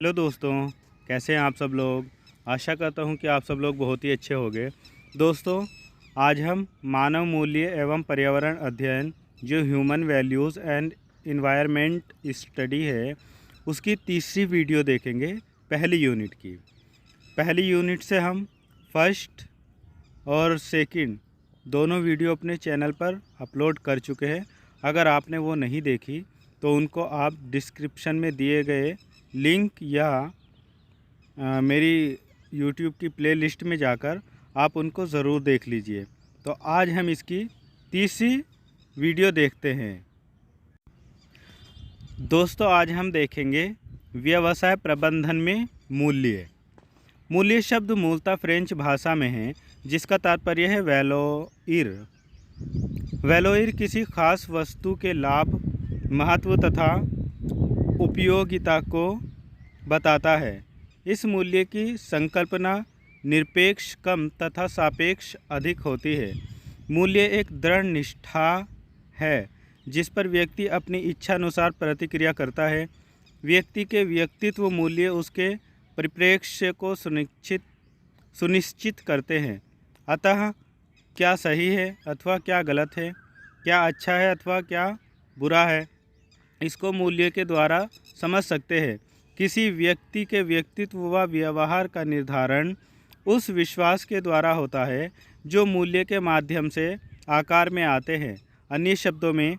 Hello दोस्तों, कैसे हैं आप सब लोग। आशा करता हूं कि आप सब लोग बहुत ही अच्छे होंगे। दोस्तों, आज हम मानव मूल्य एवं पर्यावरण अध्ययन जो human values and environment study है, उसकी तीसरी वीडियो देखेंगे, पहली यूनिट की। पहली यूनिट से हम फर्स्ट और सेकंड दोनों वीडियो अपने चैनल पर अपलोड कर चुके हैं। अगर आपने वो नहीं देखी तो उनको आप डिस्क्रिप्शन में दिए गए लिंक या मेरी यूट्यूब की प्लेलिस्ट में जाकर आप उनको ज़रूर देख लीजिए। तो आज हम इसकी तीसरी वीडियो देखते हैं। दोस्तों, आज हम देखेंगे व्यवसाय प्रबंधन में मूल्य। मूल्य शब्द मूलतः फ्रेंच भाषा में है, जिसका तात्पर्य है वैलोइर। वैलोइर किसी खास वस्तु के लाभ, महत्व तथा उपयोगिता को बताता है। इस मूल्य की संकल्पना निरपेक्ष कम तथा सापेक्ष अधिक होती है। मूल्य एक दृढ़ निष्ठा है जिस पर व्यक्ति अपनी इच्छा अनुसार प्रतिक्रिया करता है। व्यक्ति के व्यक्तित्व मूल्य उसके परिप्रेक्ष्य को सुनिश्चित करते हैं। अतः क्या सही है अथवा क्या गलत है, क्या अच्छा है अथवा क्या बुरा है, इसको मूल्य के द्वारा समझ सकते हैं। किसी व्यक्ति के व्यक्तित्व व व्यवहार का निर्धारण उस विश्वास के द्वारा होता है जो मूल्य के माध्यम से आकार में आते हैं। अन्य शब्दों में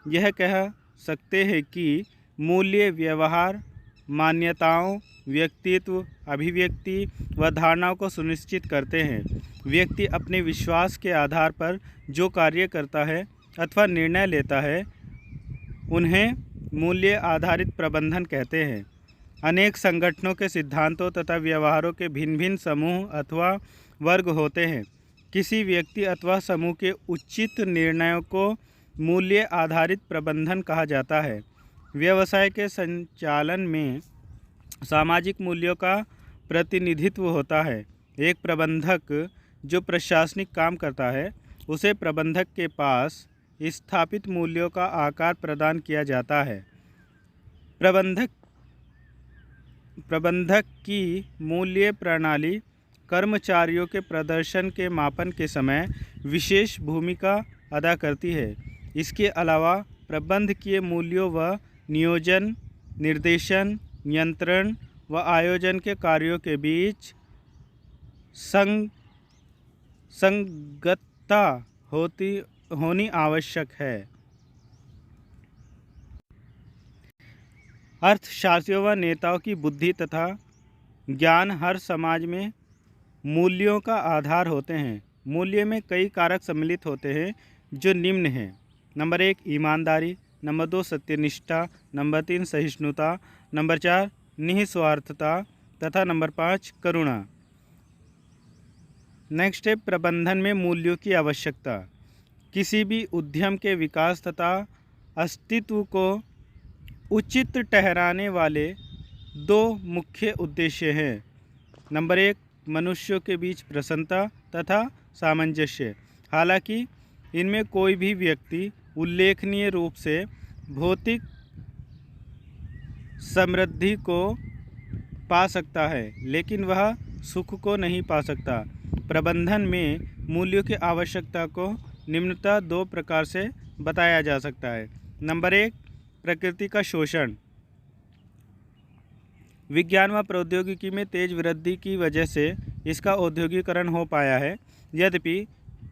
यह कह सकते हैं कि मूल्य व्यवहार, मान्यताओं, व्यक्तित्व, अभिव्यक्ति व धारणाओं को सुनिश्चित करते हैं। व्यक्ति अपने विश्वास के आधार पर जो कार्य करता है अथवा निर्णय लेता है, उन्हें मूल्य आधारित प्रबंधन कहते हैं। अनेक संगठनों के सिद्धांतों तथा व्यवहारों के भिन्न भिन्न समूह अथवा वर्ग होते हैं। किसी व्यक्ति अथवा समूह के उचित निर्णयों को मूल्य आधारित प्रबंधन कहा जाता है। व्यवसाय के संचालन में सामाजिक मूल्यों का प्रतिनिधित्व होता है। एक प्रबंधक जो प्रशासनिक काम करता है, उसे प्रबंधक के पास स्थापित मूल्यों का आकार प्रदान किया जाता है। प्रबंधक की मूल्य प्रणाली कर्मचारियों के प्रदर्शन के मापन के समय विशेष भूमिका अदा करती है। इसके अलावा प्रबंधकीय मूल्यों व नियोजन, निर्देशन, नियंत्रण व आयोजन के कार्यों के बीच संगतता होनी आवश्यक है। अर्थशास्त्रियों व नेताओं की बुद्धि तथा ज्ञान हर समाज में मूल्यों का आधार होते हैं। मूल्य में कई कारक सम्मिलित होते हैं जो निम्न हैं। नंबर 1 ईमानदारी, नंबर 2 सत्यनिष्ठा, नंबर 3 सहिष्णुता, नंबर 4 निस्वार्थता तथा नंबर 5 करुणा। नेक्स्ट है प्रबंधन में मूल्यों की आवश्यकता। किसी भी उद्यम के विकास तथा अस्तित्व को उचित ठहराने वाले दो मुख्य उद्देश्य हैं। नंबर 1 मनुष्यों के बीच प्रसन्नता तथा सामंजस्य। हालांकि इनमें कोई भी व्यक्ति उल्लेखनीय रूप से भौतिक समृद्धि को पा सकता है, लेकिन वह सुख को नहीं पा सकता। प्रबंधन में मूल्यों की आवश्यकता को निम्नतः दो प्रकार से बताया जा सकता है। नंबर 1 प्रकृति का शोषण। विज्ञान व प्रौद्योगिकी में तेज वृद्धि की वजह से इसका औद्योगिकरण हो पाया है। यद्यपि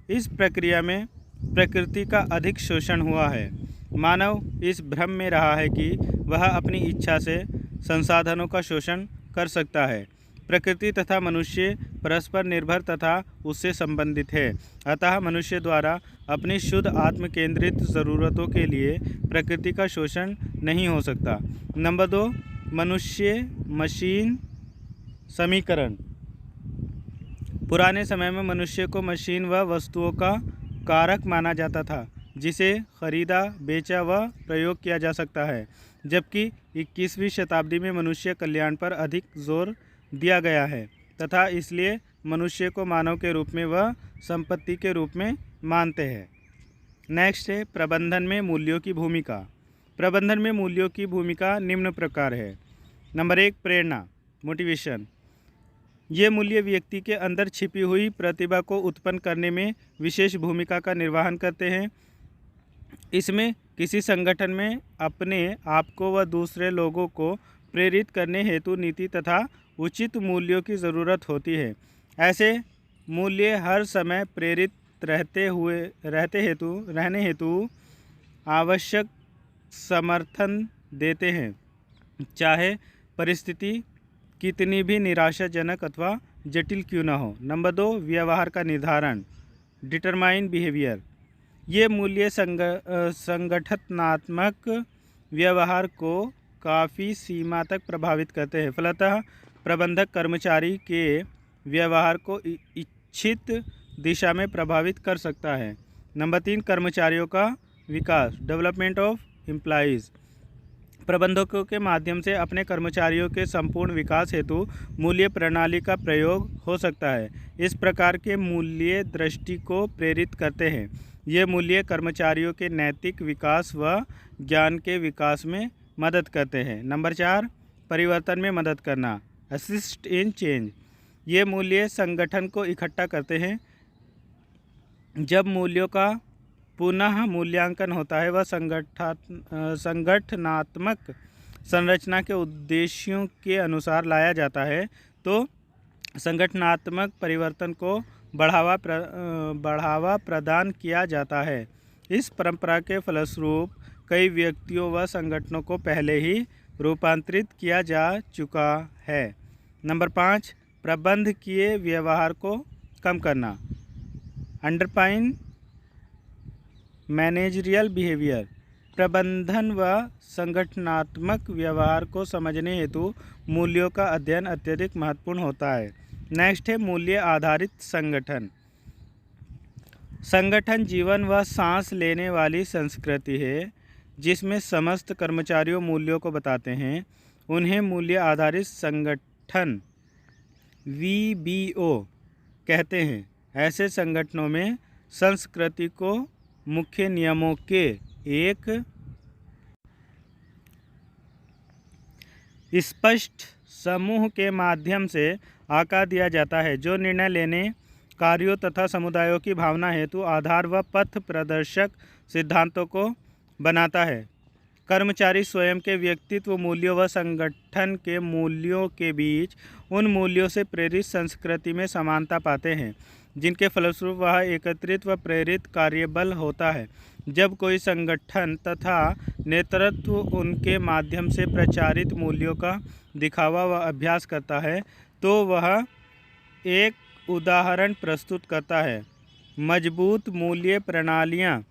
इस प्रक्रिया में प्रकृति का अधिक शोषण हुआ है। मानव इस भ्रम में रहा है कि वह अपनी इच्छा से संसाधनों का शोषण कर सकता है। प्रकृति तथा मनुष्य परस्पर निर्भर तथा उससे संबंधित है। अतः मनुष्य द्वारा अपनी शुद्ध आत्म केंद्रित ज़रूरतों के लिए प्रकृति का शोषण नहीं हो सकता। नंबर 2 मनुष्य मशीन समीकरण। पुराने समय में मनुष्य को मशीन व वस्तुओं का कारक माना जाता था, जिसे खरीदा, बेचा व प्रयोग किया जा सकता है। जबकि 21वीं शताब्दी में मनुष्य कल्याण पर अधिक जोर दिया गया है तथा इसलिए मनुष्य को मानव के रूप में व संपत्ति के रूप में मानते हैं। नेक्स्ट है प्रबंधन में मूल्यों की भूमिका। प्रबंधन में मूल्यों की भूमिका निम्न प्रकार है। नंबर 1 प्रेरणा, मोटिवेशन। ये मूल्य व्यक्ति के अंदर छिपी हुई प्रतिभा को उत्पन्न करने में विशेष भूमिका का निर्वहन करते हैं। इसमें किसी संगठन में अपने आप को व दूसरे लोगों को प्रेरित करने हेतु नीति तथा उचित मूल्यों की ज़रूरत होती है। ऐसे मूल्य हर समय प्रेरित रहने हेतु आवश्यक समर्थन देते हैं, चाहे परिस्थिति कितनी भी निराशाजनक अथवा जटिल क्यों न हो। नंबर 2 व्यवहार का निर्धारण, डिटरमाइन बिहेवियर। ये मूल्य संगठनात्मक व्यवहार को काफ़ी सीमा तक प्रभावित करते हैं। फलतः प्रबंधक कर्मचारी के व्यवहार को इच्छित दिशा में प्रभावित कर सकता है। नंबर 3 कर्मचारियों का विकास, डेवलपमेंट ऑफ एम्प्लॉइज़। प्रबंधकों के माध्यम से अपने कर्मचारियों के संपूर्ण विकास हेतु मूल्य प्रणाली का प्रयोग हो सकता है। इस प्रकार के मूल्य दृष्टि को प्रेरित करते हैं। ये मूल्य कर्मचारियों के नैतिक विकास व ज्ञान के विकास में मदद करते हैं। नंबर 4 परिवर्तन में मदद करना, असिस्ट इन चेंज। ये मूल्य संगठन को इकट्ठा करते हैं। जब मूल्यों का पुनः मूल्यांकन होता है वह संगठनात्मक संरचना के उद्देश्यों के अनुसार लाया जाता है, तो संगठनात्मक परिवर्तन को बढ़ावा प्रदान किया जाता है। इस परंपरा के फलस्वरूप कई व्यक्तियों व संगठनों को पहले ही रूपांतरित किया जा चुका है। नंबर 5 प्रबंधकीय व्यवहार को कम करना, अंडरपाइन मैनेजरियल बिहेवियर। प्रबंधन व संगठनात्मक व्यवहार को समझने हेतु मूल्यों का अध्ययन अत्यधिक महत्वपूर्ण होता है। नेक्स्ट है मूल्य आधारित संगठन। संगठन जीवन व सांस लेने वाली संस्कृति है जिसमें समस्त कर्मचारियों मूल्यों को बताते हैं। उन्हें मूल्य आधारित संगठन VBO कहते हैं। ऐसे संगठनों में संस्कृति को मुख्य नियमों के एक स्पष्ट समूह के माध्यम से आकार दिया जाता है, जो निर्णय लेने, कार्यों तथा समुदायों की भावना हेतु आधार व पथ प्रदर्शक सिद्धांतों को बनाता है। कर्मचारी स्वयं के व्यक्तित्व मूल्यों व संगठन के मूल्यों के बीच उन मूल्यों से प्रेरित संस्कृति में समानता पाते हैं, जिनके फलस्वरूप वह एकत्रित व प्रेरित कार्यबल होता है। जब कोई संगठन तथा नेतृत्व उनके माध्यम से प्रचारित मूल्यों का दिखावा व अभ्यास करता है, तो वह एक उदाहरण प्रस्तुत करता है। मजबूत मूल्य प्रणालियाँ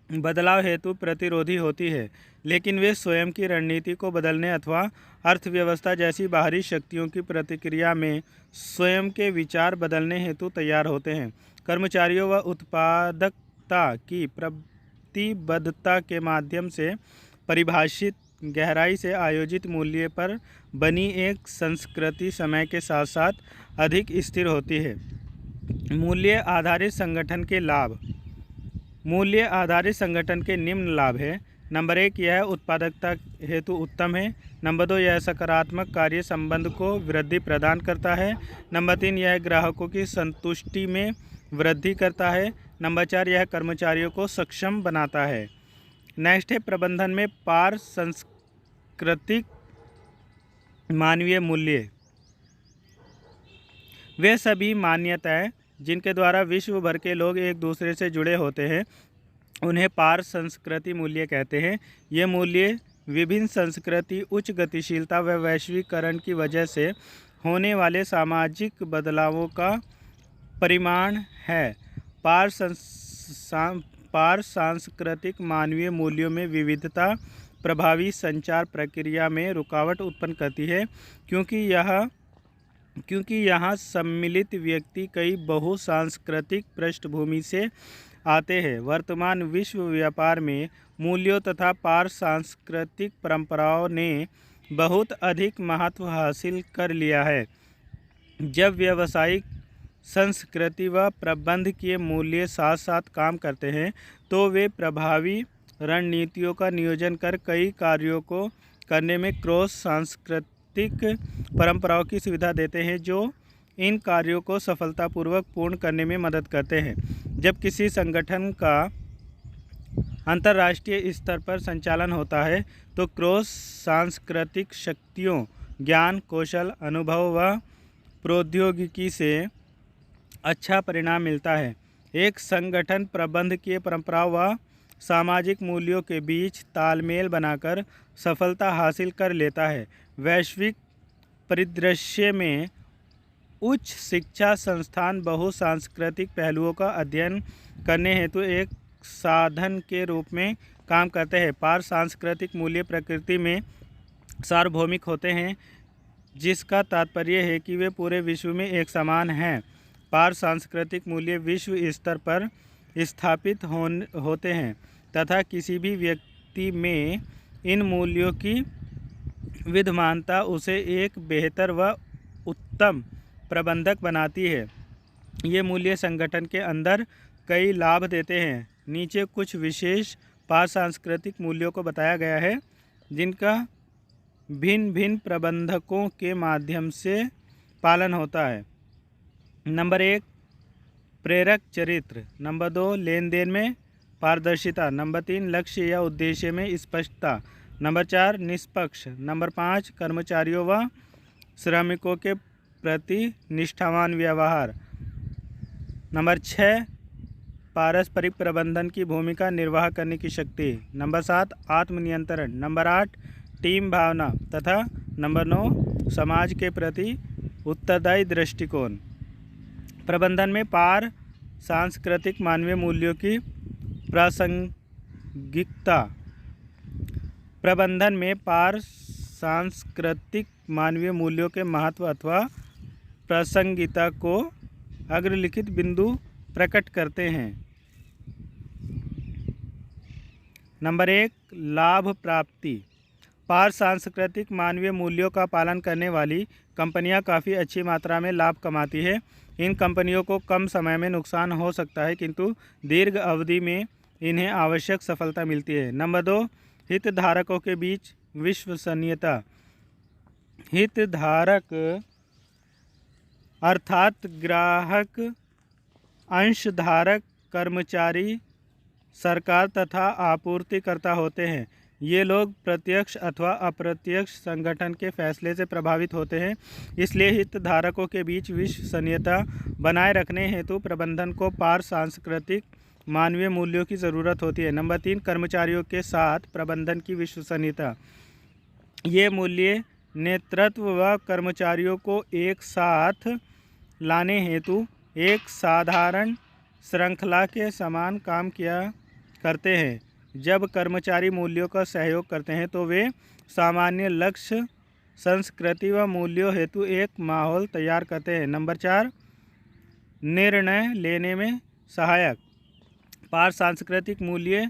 बदलाव हेतु प्रतिरोधी होती है, लेकिन वे स्वयं की रणनीति को बदलने अथवा अर्थव्यवस्था जैसी बाहरी शक्तियों की प्रतिक्रिया में स्वयं के विचार बदलने हेतु तैयार होते हैं। कर्मचारियों व उत्पादकता की प्रतिबद्धता के माध्यम से परिभाषित गहराई से आयोजित मूल्य पर बनी एक संस्कृति समय के साथ साथ अधिक स्थिर होती है। मूल्य आधारित संगठन के लाभ। मूल्य आधारित संगठन के निम्न लाभ है। नंबर 1 यह उत्पादकता हेतु उत्तम है। नंबर 2 यह सकारात्मक कार्य संबंध को वृद्धि प्रदान करता है। नंबर 3 यह ग्राहकों की संतुष्टि में वृद्धि करता है। नंबर 4 यह कर्मचारियों को सक्षम बनाता है। नेक्स्ट है प्रबंधन में पार सांस्कृतिक मानवीय मूल्य। वे सभी मान्यताएं जिनके द्वारा विश्व भर के लोग एक दूसरे से जुड़े होते हैं, उन्हें पार संस्कृति मूल्य कहते हैं। ये मूल्य विभिन्न संस्कृति, उच्च गतिशीलता व वैश्वीकरण की वजह से होने वाले सामाजिक बदलावों का परिमाण है। पार सांस्कृतिक मानवीय मूल्यों में विविधता प्रभावी संचार प्रक्रिया में रुकावट उत्पन्न करती है, क्योंकि यहाँ सम्मिलित व्यक्ति कई बहुसांस्कृतिक पृष्ठभूमि से आते हैं। वर्तमान विश्व व्यापार में मूल्यों तथा पार सांस्कृतिक परंपराओं ने बहुत अधिक महत्व हासिल कर लिया है। जब व्यावसायिक संस्कृति व प्रबंधकीय मूल्य साथ साथ काम करते हैं, तो वे प्रभावी रणनीतियों का नियोजन कर कई कार्यों को करने में क्रॉस नैतिक परंपराओं की सुविधा देते हैं जो इन कार्यों को सफलतापूर्वक पूर्ण करने में मदद करते हैं। जब किसी संगठन का अंतर्राष्ट्रीय स्तर पर संचालन होता है तो क्रॉस सांस्कृतिक शक्तियों, ज्ञान, कौशल, अनुभव व प्रौद्योगिकी से अच्छा परिणाम मिलता है। एक संगठन प्रबंधकीय परंपराओं व सामाजिक मूल्यों के बीच तालमेल बनाकर सफलता हासिल कर लेता है। वैश्विक परिदृश्य में उच्च शिक्षा संस्थान बहुसांस्कृतिक पहलुओं का अध्ययन करने हेतु एक साधन के रूप में काम करते हैं। पार सांस्कृतिक मूल्य प्रकृति में सार्वभौमिक होते हैं, जिसका तात्पर्य है कि वे पूरे विश्व में एक समान हैं। पार सांस्कृतिक मूल्य विश्व स्तर पर स्थापित होते हैं तथा किसी भी व्यक्ति में इन मूल्यों की विद्यमानता उसे एक बेहतर व उत्तम प्रबंधक बनाती है। ये मूल्य संगठन के अंदर कई लाभ देते हैं। नीचे कुछ विशेष पार सांस्कृतिक मूल्यों को बताया गया है जिनका भिन्न भिन्न प्रबंधकों के माध्यम से पालन होता है। नंबर 1 प्रेरक चरित्र, नंबर 2 लेन देन में पारदर्शिता, नंबर 3 लक्ष्य या उद्देश्य में स्पष्टता, नंबर 4 निष्पक्ष, नंबर 5 कर्मचारियों व श्रमिकों के प्रति निष्ठावान व्यवहार, नंबर 6 पारस्परिक प्रबंधन की भूमिका निर्वाह करने की शक्ति, नंबर 7 आत्मनियंत्रण, नंबर 8 टीम भावना तथा नंबर 9 समाज के प्रति उत्तरदायी दृष्टिकोण। प्रबंधन में पार सांस्कृतिक मानवीय मूल्यों की प्रासंगिकता। प्रबंधन में पार सांस्कृतिक मानवीय मूल्यों के महत्व अथवा प्रासंगिकता को अग्रलिखित बिंदु प्रकट करते हैं। नंबर 1 लाभ प्राप्ति। पार सांस्कृतिक मानवीय मूल्यों का पालन करने वाली कंपनियां काफ़ी अच्छी मात्रा में लाभ कमाती है। इन कंपनियों को कम समय में नुकसान हो सकता है किंतु दीर्घ अवधि में इन्हें आवश्यक सफलता मिलती है। नंबर 2 हितधारकों के बीच विश्वसनीयता। हितधारक अर्थात ग्राहक, अंशधारक, कर्मचारी, सरकार तथा आपूर्तिकर्ता होते हैं। ये लोग प्रत्यक्ष अथवा अप्रत्यक्ष संगठन के फैसले से प्रभावित होते हैं। इसलिए हितधारकों के बीच विश्वसनीयता बनाए रखने हेतु प्रबंधन को पार सांस्कृतिक मानवीय मूल्यों की ज़रूरत होती है। नंबर 3 कर्मचारियों के साथ प्रबंधन की विश्वसनीयता। ये मूल्य नेतृत्व व कर्मचारियों को एक साथ लाने हेतु एक साधारण श्रृंखला के समान काम किया करते हैं। जब कर्मचारी मूल्यों का सहयोग करते हैं तो वे सामान्य लक्ष्य, संस्कृति व मूल्यों हेतु एक माहौल तैयार करते हैं। नंबर 4 निर्णय लेने में सहायक। पार सांस्कृतिक मूल्य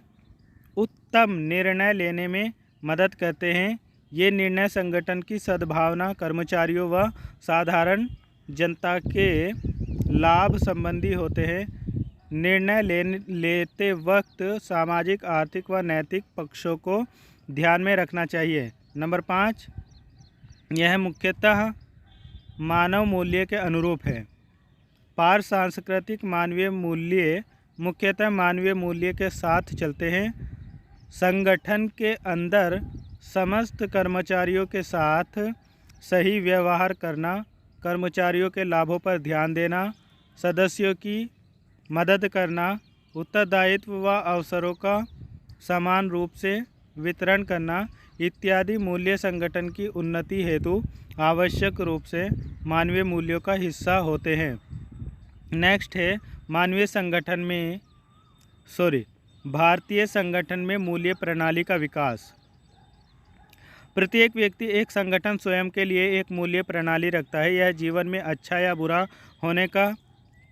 उत्तम निर्णय लेने में मदद करते हैं। ये निर्णय संगठन की सद्भावना, कर्मचारियों व साधारण जनता के लाभ संबंधी होते हैं। निर्णय लेते वक्त सामाजिक, आर्थिक व नैतिक पक्षों को ध्यान में रखना चाहिए। नंबर 5 यह मुख्यतः मानव मूल्य के अनुरूप है। पार सांस्कृतिक मानवीय मूल्य मुख्यतः मानवीय मूल्य के साथ चलते हैं। संगठन के अंदर समस्त कर्मचारियों के साथ सही व्यवहार करना, कर्मचारियों के लाभों पर ध्यान देना, सदस्यों की मदद करना, उत्तरदायित्व व अवसरों का समान रूप से वितरण करना इत्यादि मूल्य संगठन की उन्नति हेतु आवश्यक रूप से मानवीय मूल्यों का हिस्सा होते हैं। नेक्स्ट है भारतीय संगठन में मूल्य प्रणाली का विकास। प्रत्येक व्यक्ति एक संगठन स्वयं के लिए एक मूल्य प्रणाली रखता है। यह जीवन में अच्छा या बुरा होने का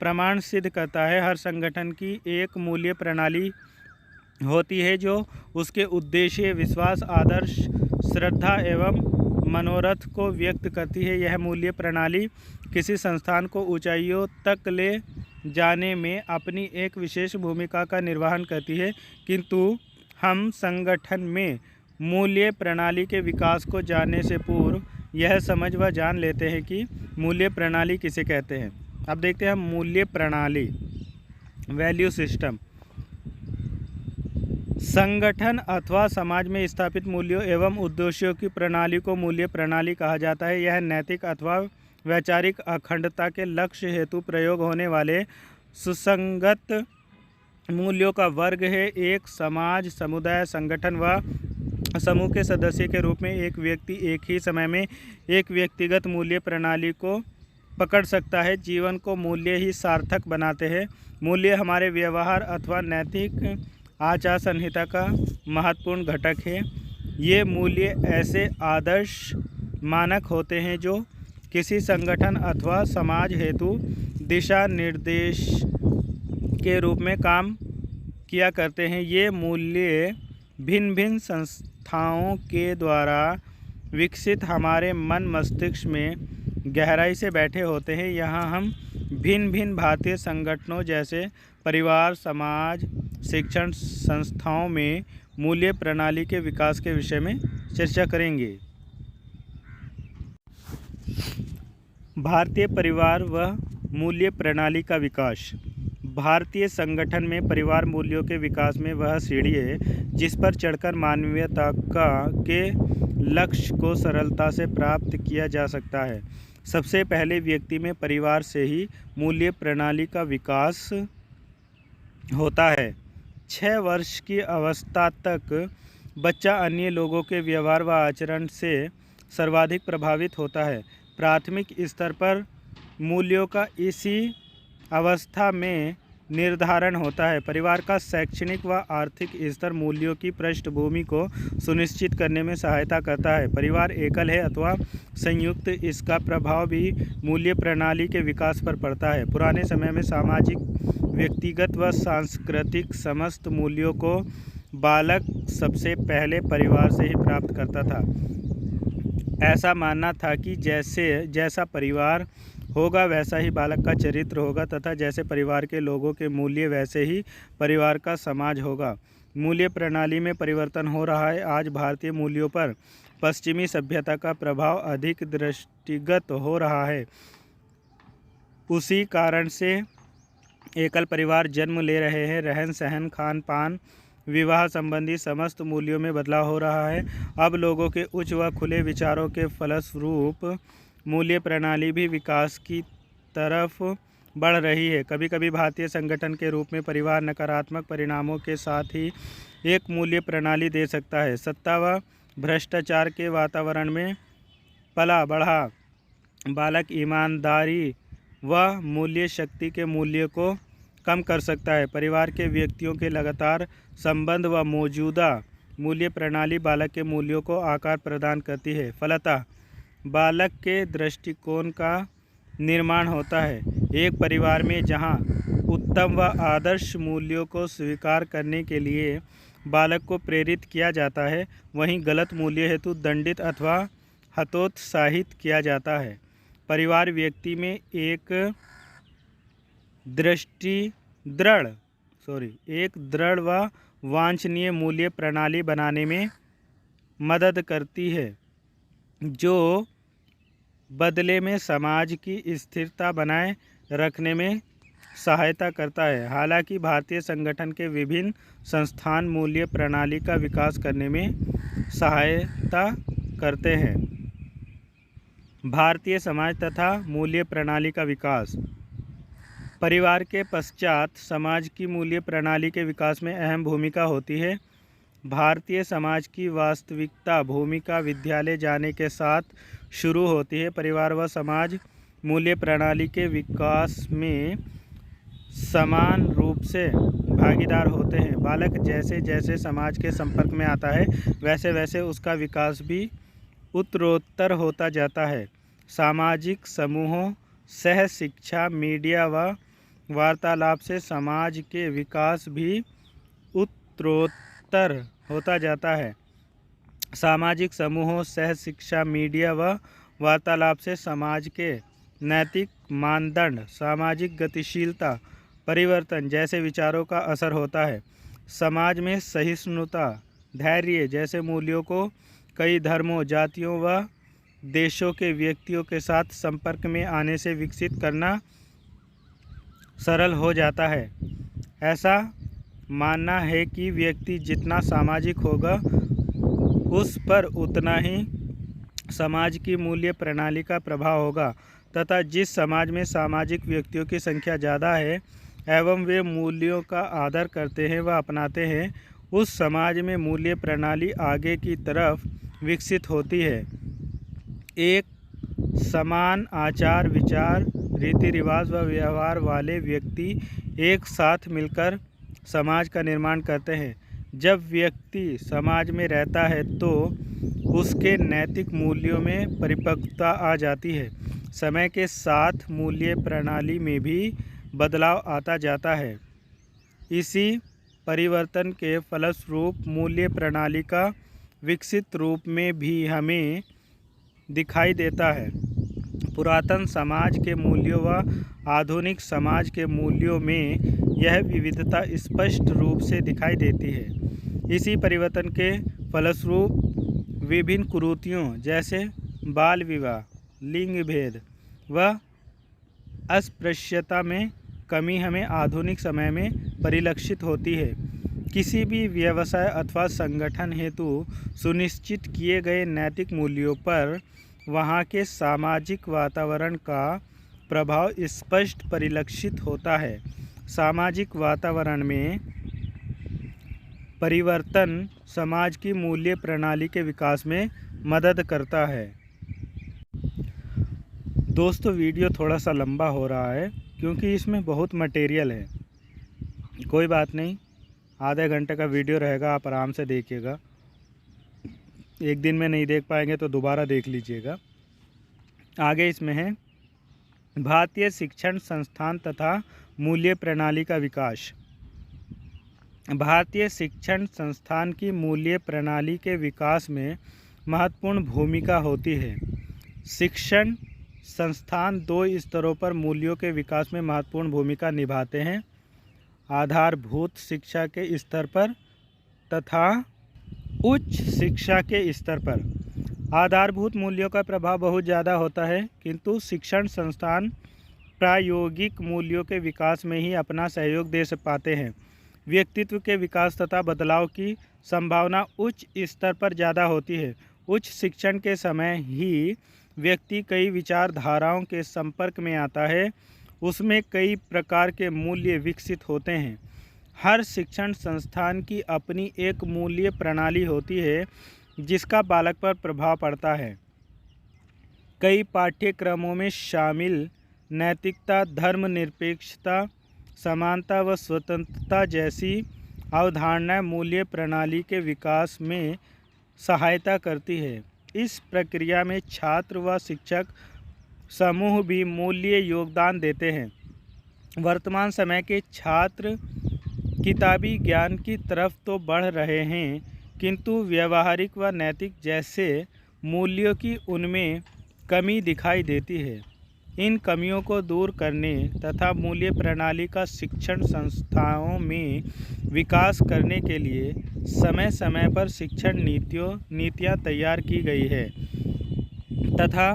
प्रमाण सिद्ध करता है। हर संगठन की एक मूल्य प्रणाली होती है जो उसके उद्देश्य, विश्वास, आदर्श, श्रद्धा एवं मनोरथ को व्यक्त करती है। यह मूल्य प्रणाली किसी संस्थान को ऊंचाइयों तक ले जाने में अपनी एक विशेष भूमिका का निर्वहन करती है, किंतु हम संगठन में मूल्य प्रणाली के विकास को जानने से पूर्व यह समझ व जान लेते हैं कि मूल्य प्रणाली किसे कहते हैं। अब देखते हैं मूल्य प्रणाली, वैल्यू सिस्टम। संगठन अथवा समाज में स्थापित मूल्यों एवं उद्देश्यों की प्रणाली को मूल्य प्रणाली कहा जाता है। यह नैतिक अथवा वैचारिक अखंडता के लक्ष्य हेतु प्रयोग होने वाले सुसंगत मूल्यों का वर्ग है। एक समाज, समुदाय, संगठन व समूह के सदस्य के रूप में एक व्यक्ति एक ही समय में एक व्यक्तिगत मूल्य प्रणाली को पकड़ सकता है। जीवन को मूल्य ही सार्थक बनाते हैं। मूल्य हमारे व्यवहार अथवा नैतिक आचार संहिता का महत्वपूर्ण घटक है। ये मूल्य ऐसे आदर्श मानक होते हैं जो किसी संगठन अथवा समाज हेतु दिशा निर्देश के रूप में काम किया करते हैं। ये मूल्य भिन्न भिन्न संस्थाओं के द्वारा विकसित हमारे मन मस्तिष्क में गहराई से बैठे होते हैं। यहाँ हम भिन्न भिन्न भारतीय संगठनों जैसे परिवार, समाज, शिक्षण संस्थाओं में मूल्य प्रणाली के विकास के विषय में चर्चा करेंगे। भारतीय परिवार व मूल्य प्रणाली का विकास। भारतीय संगठन में परिवार मूल्यों के विकास में वह सीढ़ी है जिस पर चढ़कर मानवीयता के लक्ष्य को सरलता से प्राप्त किया जा सकता है। सबसे पहले व्यक्ति में परिवार से ही मूल्य प्रणाली का विकास होता है। 6 वर्ष की अवस्था तक बच्चा अन्य लोगों के व्यवहार व आचरण से सर्वाधिक प्रभावित होता है। प्राथमिक स्तर पर मूल्यों का इसी अवस्था में निर्धारण होता है। परिवार का शैक्षणिक व आर्थिक स्तर मूल्यों की पृष्ठभूमि को सुनिश्चित करने में सहायता करता है। परिवार एकल है अथवा संयुक्त, इसका प्रभाव भी मूल्य प्रणाली के विकास पर पड़ता है। पुराने समय में सामाजिक, व्यक्तिगत व सांस्कृतिक समस्त मूल्यों को बालक सबसे पहले परिवार से ही प्राप्त करता था। ऐसा मानना था कि जैसा परिवार होगा वैसा ही बालक का चरित्र होगा तथा जैसे परिवार के लोगों के मूल्य वैसे ही परिवार का समाज होगा। मूल्य प्रणाली में परिवर्तन हो रहा है। आज भारतीय मूल्यों पर पश्चिमी सभ्यता का प्रभाव अधिक दृष्टिगत हो रहा है। उसी कारण से एकल परिवार जन्म ले रहे हैं। रहन सहन, खान पान, विवाह संबंधी समस्त मूल्यों में बदलाव हो रहा है। अब लोगों के उच्च व खुले विचारों के फलस्वरूप मूल्य प्रणाली भी विकास की तरफ बढ़ रही है। कभी कभी भारतीय संगठन के रूप में परिवार नकारात्मक परिणामों के साथ ही एक मूल्य प्रणाली दे सकता है। सत्ता व भ्रष्टाचार के वातावरण में पला बढ़ा बालक ईमानदारी व मूल्य शक्ति के मूल्य को कम कर सकता है। परिवार के व्यक्तियों के लगातार संबंध व मौजूदा मूल्य प्रणाली बालक के मूल्यों को आकार प्रदान करती है। फलतः बालक के दृष्टिकोण का निर्माण होता है। एक परिवार में जहां उत्तम व आदर्श मूल्यों को स्वीकार करने के लिए बालक को प्रेरित किया जाता है, वहीं गलत मूल्य हेतु दंडित अथवा हतोत्साहित किया जाता है। परिवार व्यक्ति में एक दृढ़ व वांछनीय मूल्य प्रणाली बनाने में मदद करती है, जो बदले में समाज की स्थिरता बनाए रखने में सहायता करता है। हालांकि भारतीय संगठन के विभिन्न संस्थान मूल्य प्रणाली का विकास करने में सहायता करते हैं। भारतीय समाज तथा मूल्य प्रणाली का विकास। परिवार के पश्चात समाज की मूल्य प्रणाली के विकास में अहम भूमिका होती है। भारतीय समाज की वास्तविकता भूमिका विद्यालय जाने के साथ शुरू होती है। परिवार व समाज मूल्य प्रणाली के विकास में समान रूप से भागीदार होते हैं। बालक जैसे जैसे समाज के संपर्क में आता है वैसे वैसे उसका विकास भी उत्तरोत्तर होता जाता है। सामाजिक समूहों, सह शिक्षा, मीडिया व वार्तालाप से समाज के विकास भी उत्तरोत्तर होता जाता है। सामाजिक समूहों, सह शिक्षा, मीडिया व वार्तालाप से समाज के नैतिक मानदंड, सामाजिक गतिशीलता, परिवर्तन जैसे विचारों का असर होता है। समाज में सहिष्णुता, धैर्य जैसे मूल्यों को कई धर्मों, जातियों व देशों के व्यक्तियों के साथ संपर्क में आने से विकसित करना सरल हो जाता है। ऐसा मानना है कि व्यक्ति जितना सामाजिक होगा उस पर उतना ही समाज की मूल्य प्रणाली का प्रभाव होगा तथा जिस समाज में सामाजिक व्यक्तियों की संख्या ज़्यादा है एवं वे मूल्यों का आदर करते हैं व अपनाते हैं, उस समाज में मूल्य प्रणाली आगे की तरफ विकसित होती है। एक समान आचार विचार रीति रिवाज व व्यवहार वाले व्यक्ति एक साथ मिलकर समाज का निर्माण करते हैं। जब व्यक्ति समाज में रहता है तो उसके नैतिक मूल्यों में परिपक्वता आ जाती है। समय के साथ मूल्य प्रणाली में भी बदलाव आता जाता है। इसी परिवर्तन के फलस्वरूप मूल्य प्रणाली का विकसित रूप में भी हमें दिखाई देता है। पुरातन समाज के मूल्यों व आधुनिक समाज के मूल्यों में यह विविधता स्पष्ट रूप से दिखाई देती है। इसी परिवर्तन के फलस्वरूप विभिन्न कुरीतियों जैसे बाल विवाह, लिंग भेद व अस्पृश्यता में कमी हमें आधुनिक समय में परिलक्षित होती है। किसी भी व्यवसाय अथवा संगठन हेतु सुनिश्चित किए गए नैतिक मूल्यों पर वहाँ के सामाजिक वातावरण का प्रभाव स्पष्ट परिलक्षित होता है। सामाजिक वातावरण में परिवर्तन समाज की मूल्य प्रणाली के विकास में मदद करता है। दोस्तों, वीडियो थोड़ा सा लंबा हो रहा है क्योंकि इसमें बहुत मटेरियल है। कोई बात नहीं, आधे घंटे का वीडियो रहेगा, आप आराम से देखिएगा। एक दिन में नहीं देख पाएंगे तो दोबारा देख लीजिएगा। आगे इसमें है भारतीय शिक्षण संस्थान तथा मूल्य प्रणाली का विकास। भारतीय शिक्षण संस्थान की मूल्य प्रणाली के विकास में महत्वपूर्ण भूमिका होती है। शिक्षण संस्थान दो स्तरों पर मूल्यों के विकास में महत्वपूर्ण भूमिका निभाते हैं। आधारभूत शिक्षा के स्तर पर तथा उच्च शिक्षा के स्तर पर। आधारभूत मूल्यों का प्रभाव बहुत ज़्यादा होता है, किंतु शिक्षण संस्थान प्रायोगिक मूल्यों के विकास में ही अपना सहयोग दे पाते हैं। व्यक्तित्व के विकास तथा बदलाव की संभावना उच्च स्तर पर ज़्यादा होती है। उच्च शिक्षण के समय ही व्यक्ति कई विचारधाराओं के संपर्क में आता है, उसमें कई प्रकार के मूल्य विकसित होते हैं। हर शिक्षण संस्थान की अपनी एक मूल्य प्रणाली होती है जिसका बालक पर प्रभाव पड़ता है। कई पाठ्यक्रमों में शामिल नैतिकता, धर्मनिरपेक्षता, समानता व स्वतंत्रता जैसी अवधारणाएं मूल्य प्रणाली के विकास में सहायता करती है। इस प्रक्रिया में छात्र व शिक्षक समूह भी मूल्य योगदान देते हैं। वर्तमान समय के छात्र किताबी ज्ञान की तरफ तो बढ़ रहे हैं, किंतु व्यावहारिक व नैतिक जैसे मूल्यों की उनमें कमी दिखाई देती है। इन कमियों को दूर करने तथा मूल्य प्रणाली का शिक्षण संस्थाओं में विकास करने के लिए समय समय पर शिक्षण नीतियाँ तैयार की गई है तथा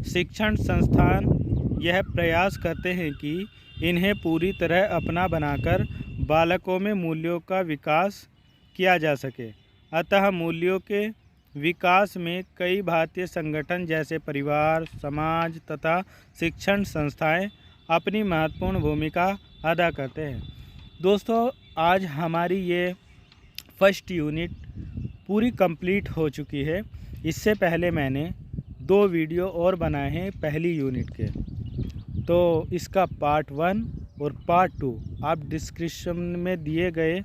शिक्षण संस्थान यह प्रयास करते हैं कि इन्हें पूरी तरह अपना बनाकर बालकों में मूल्यों का विकास किया जा सके। अतः मूल्यों के विकास में कई भारतीय संगठन जैसे परिवार, समाज तथा शिक्षण संस्थाएं अपनी महत्वपूर्ण भूमिका अदा करते हैं। दोस्तों, आज हमारी ये फर्स्ट यूनिट पूरी कंप्लीट हो चुकी है। इससे पहले मैंने 2 वीडियो और बनाए हैं पहली यूनिट के, तो इसका पार्ट 1 और पार्ट 2 आप डिस्क्रिप्शन में दिए गए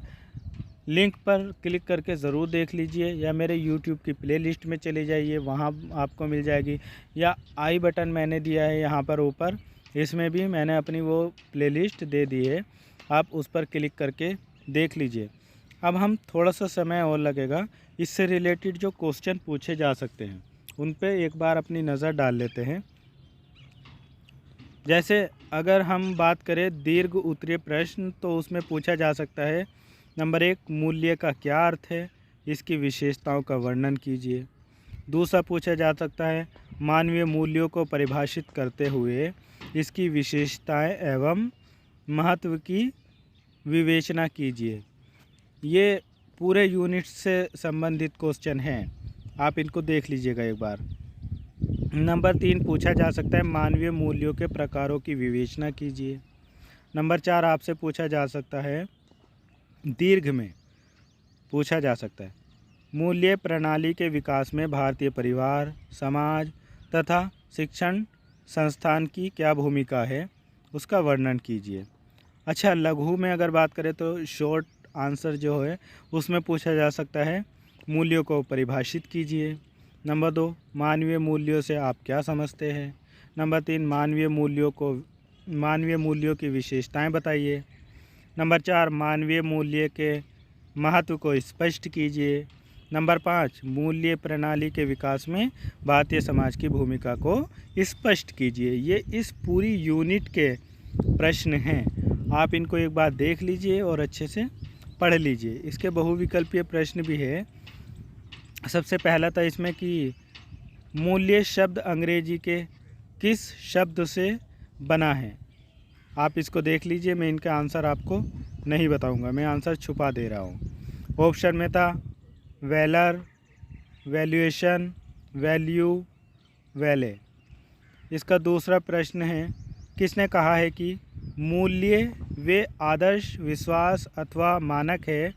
लिंक पर क्लिक करके ज़रूर देख लीजिए, या मेरे YouTube की प्लेलिस्ट में चले जाइए, वहाँ आपको मिल जाएगी, या आई बटन मैंने दिया है यहाँ पर ऊपर, इसमें भी मैंने अपनी वो प्लेलिस्ट दे दी है, आप उस पर क्लिक करके देख लीजिए। अब हम थोड़ा सा समय और लगेगा, इससे रिलेटेड जो क्वेश्चन पूछे जा सकते हैं उन पे एक बार अपनी नज़र डाल लेते हैं। जैसे अगर हम बात करें दीर्घ उत्तरीय प्रश्न, तो उसमें पूछा जा सकता है नंबर 1, मूल्य का क्या अर्थ है, इसकी विशेषताओं का वर्णन कीजिए। दूसरा पूछा जा सकता है मानवीय मूल्यों को परिभाषित करते हुए इसकी विशेषताएं एवं महत्व की विवेचना कीजिए। ये पूरे यूनिट से संबंधित क्वेश्चन हैं, आप इनको देख लीजिएगा एक बार। नंबर 3 पूछा जा सकता है मानवीय मूल्यों के प्रकारों की विवेचना कीजिए। नंबर 4 आपसे पूछा जा सकता है दीर्घ में पूछा जा सकता है मूल्य प्रणाली के विकास में भारतीय परिवार, समाज तथा शिक्षण संस्थान की क्या भूमिका है, उसका वर्णन कीजिए। अच्छा, लघु में अगर बात करें तो शॉर्ट आंसर जो है उसमें पूछा जा सकता है मूल्यों को परिभाषित कीजिए। नंबर 2 मानवीय मूल्यों से आप क्या समझते हैं। नंबर 3 मानवीय मूल्यों की विशेषताएं बताइए। नंबर 4 मानवीय मूल्य के महत्व को स्पष्ट कीजिए। नंबर 5 मूल्य प्रणाली के विकास में भारतीय समाज की भूमिका को स्पष्ट कीजिए। ये इस पूरी यूनिट के प्रश्न हैं, आप इनको एक बार देख लीजिए और अच्छे से पढ़ लीजिए। इसके बहुविकल्पीय प्रश्न भी है। सबसे पहला था इसमें कि मूल्य शब्द अंग्रेजी के किस शब्द से बना है, आप इसको देख लीजिए। मैं इनका आंसर आपको नहीं बताऊंगा, मैं आंसर छुपा दे रहा हूँ। ऑप्शन में था वैलर, वैल्यूएशन, वैल्यू, वैले। इसका दूसरा प्रश्न है किसने कहा है कि मूल्य वे आदर्श, विश्वास अथवा मानक है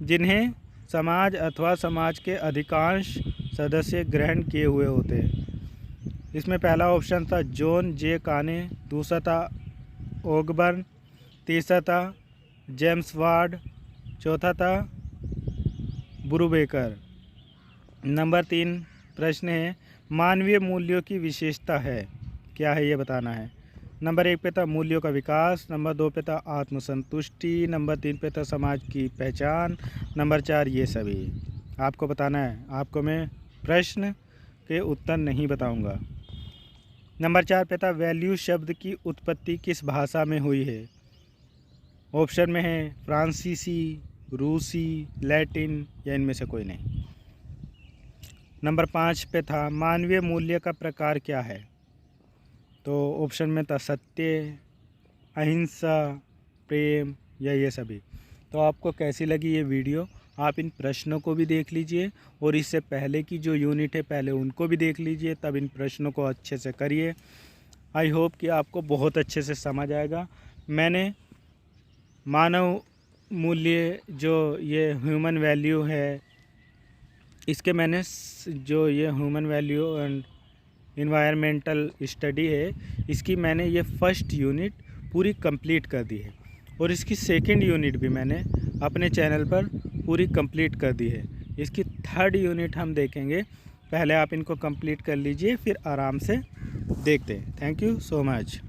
जिन्हें समाज अथवा समाज के अधिकांश सदस्य ग्रहण किए हुए होते हैं। इसमें पहला ऑप्शन था जॉन जे काने, दूसरा था ओगबर्न, तीसरा था जेम्स वार्ड, चौथा था ब्रूबेकर। नंबर 3 प्रश्न है मानवीय मूल्यों की विशेषता है क्या है, ये बताना है। नंबर 1 पे था मूल्यों का विकास, नंबर 2 पे था आत्मसंतुष्टि, नंबर 3 पे था समाज की पहचान, नंबर 4 ये सभी आपको बताना है। आपको मैं प्रश्न के उत्तर नहीं बताऊंगा। नंबर 4 पे था वैल्यू शब्द की उत्पत्ति किस भाषा में हुई है। ऑप्शन में है फ्रांसीसी, रूसी, लैटिन या इनमें से कोई नहीं। नंबर 5 पे था मानवीय मूल्य का प्रकार क्या है, तो ऑप्शन में था सत्य, अहिंसा, प्रेम या ये सभी। तो आपको कैसी लगी ये वीडियो, आप इन प्रश्नों को भी देख लीजिए और इससे पहले की जो यूनिट है पहले उनको भी देख लीजिए, तब इन प्रश्नों को अच्छे से करिए। आई होप कि आपको बहुत अच्छे से समझ आएगा। मैंने मानव मूल्य जो ये ह्यूमन वैल्यू है, इसके मैंने जो ये human value and environmental study है, इसकी मैंने ये फर्स्ट यूनिट पूरी कंप्लीट कर दी है और इसकी सेकंड यूनिट भी मैंने अपने चैनल पर पूरी कंप्लीट कर दी है। इसकी थर्ड यूनिट हम देखेंगे, पहले आप इनको कंप्लीट कर लीजिए फिर आराम से देखते हैं। Thank you so much.